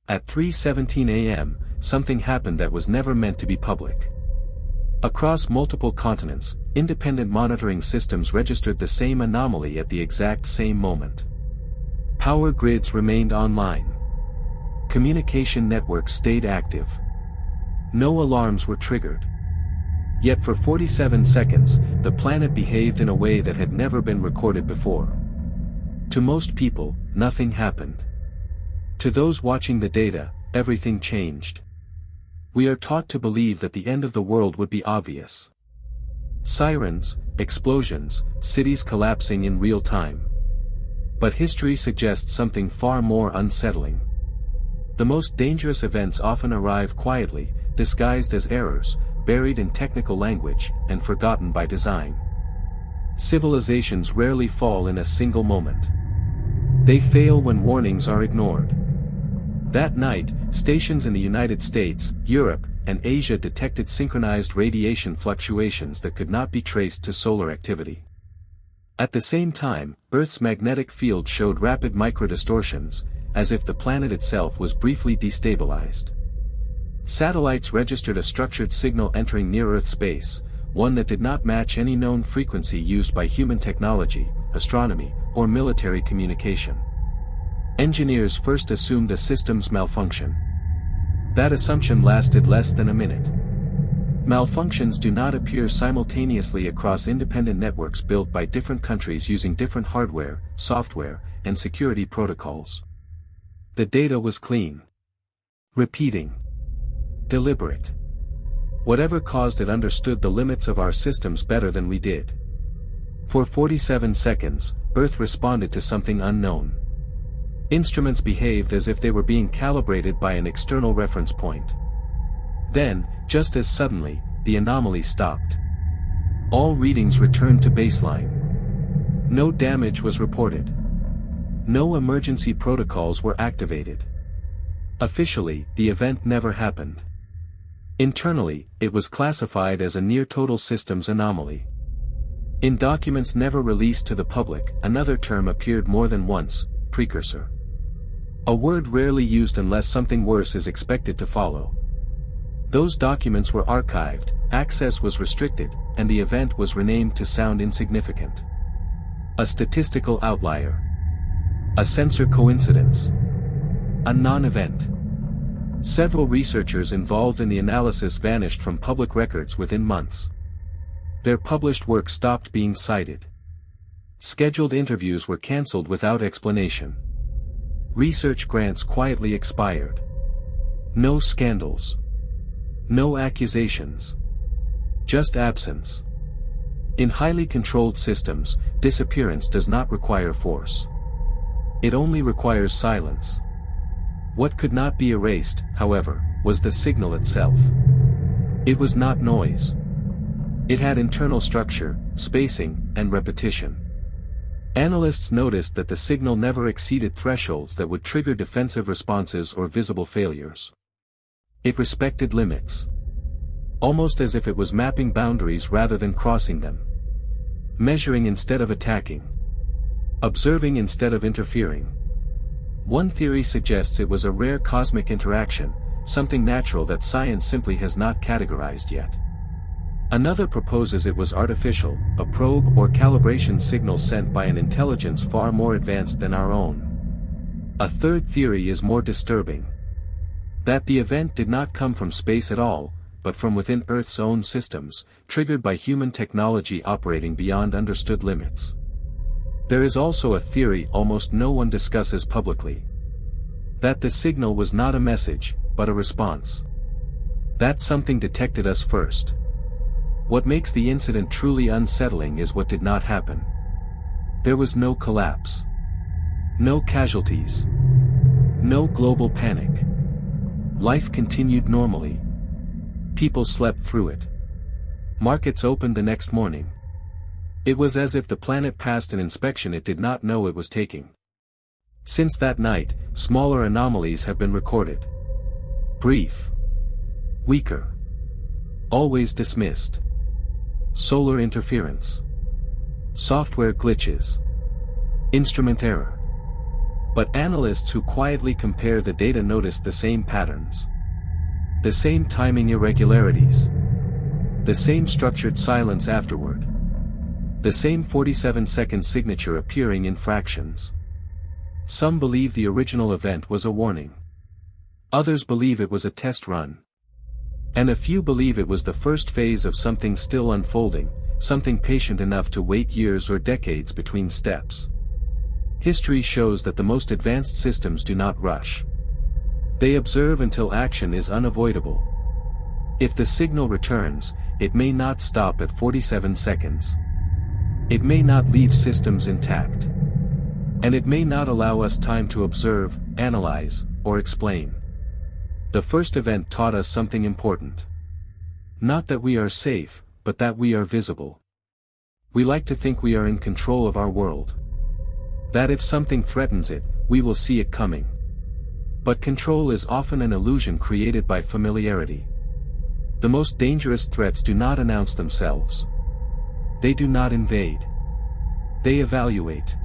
At 3:17 a.m., something happened that was never meant to be public. Across multiple continents, independent monitoring systems registered the same anomaly at the exact same moment. Power grids remained online. Communication networks stayed active. No alarms were triggered. Yet for 47 seconds, the planet behaved in a way that had never been recorded before. To most people, nothing happened. To those watching the data, everything changed. We are taught to believe that the end of the world would be obvious. Sirens, explosions, cities collapsing in real time. But history suggests something far more unsettling. The most dangerous events often arrive quietly, disguised as errors, buried in technical language, and forgotten by design. Civilizations rarely fall in a single moment. They fail when warnings are ignored. That night, stations in the United States, Europe, and Asia detected synchronized radiation fluctuations that could not be traced to solar activity. At the same time, Earth's magnetic field showed rapid microdistortions, as if the planet itself was briefly destabilized. Satellites registered a structured signal entering near-Earth space, one that did not match any known frequency used by human technology, astronomy, or military communication. Engineers first assumed a system's malfunction. That assumption lasted less than a minute. Malfunctions do not appear simultaneously across independent networks built by different countries using different hardware, software, and security protocols. The data was clean. Repeating. Deliberate. Whatever caused it understood the limits of our systems better than we did. For 47 seconds, Earth responded to something unknown. Instruments behaved as if they were being calibrated by an external reference point. Then, just as suddenly, the anomaly stopped. All readings returned to baseline. No damage was reported. No emergency protocols were activated. Officially, the event never happened. Internally, it was classified as a near-total systems anomaly. In documents never released to the public, another term appeared more than once: precursor. A word rarely used unless something worse is expected to follow. Those documents were archived, access was restricted, and the event was renamed to sound insignificant. A statistical outlier. A sensor coincidence. A non-event. Several researchers involved in the analysis vanished from public records within months. Their published work stopped being cited. Scheduled interviews were cancelled without explanation. Research grants quietly expired. No scandals. No accusations. Just absence. In highly controlled systems, disappearance does not require force. It only requires silence. What could not be erased, however, was the signal itself. It was not noise. It had internal structure, spacing, and repetition. Analysts noticed that the signal never exceeded thresholds that would trigger defensive responses or visible failures. It respected limits. Almost as if it was mapping boundaries rather than crossing them. Measuring instead of attacking. Observing instead of interfering. One theory suggests it was a rare cosmic interaction, something natural that science simply has not categorized yet. Another proposes it was artificial, a probe or calibration signal sent by an intelligence far more advanced than our own. A third theory is more disturbing. That the event did not come from space at all, but from within Earth's own systems, triggered by human technology operating beyond understood limits. There is also a theory almost no one discusses publicly. That the signal was not a message, but a response. That something detected us first. What makes the incident truly unsettling is what did not happen. There was no collapse. No casualties. No global panic. Life continued normally. People slept through it. Markets opened the next morning. It was as if the planet passed an inspection it did not know it was taking. Since that night, smaller anomalies have been recorded. Brief. Weaker. Always dismissed. Solar interference. Software glitches. Instrument error. But analysts who quietly compare the data noticed the same patterns. The same timing irregularities. The same structured silence afterward. The same 47-second signature appearing in fractions. Some believe the original event was a warning. Others believe it was a test run. And a few believe it was the first phase of something still unfolding, something patient enough to wait years or decades between steps. History shows that the most advanced systems do not rush. They observe until action is unavoidable. If the signal returns, it may not stop at 47 seconds. It may not leave systems intact. And it may not allow us time to observe, analyze, or explain. The first event taught us something important. Not that we are safe, but that we are visible. We like to think we are in control of our world. That if something threatens it, we will see it coming. But control is often an illusion created by familiarity. The most dangerous threats do not announce themselves. They do not invade. They evaluate.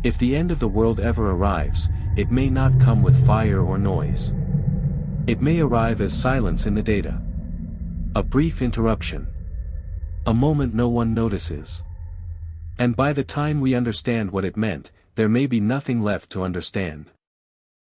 If the end of the world ever arrives, it may not come with fire or noise. It may arrive as silence in the data. A brief interruption. A moment no one notices. And by the time we understand what it meant, there may be nothing left to understand.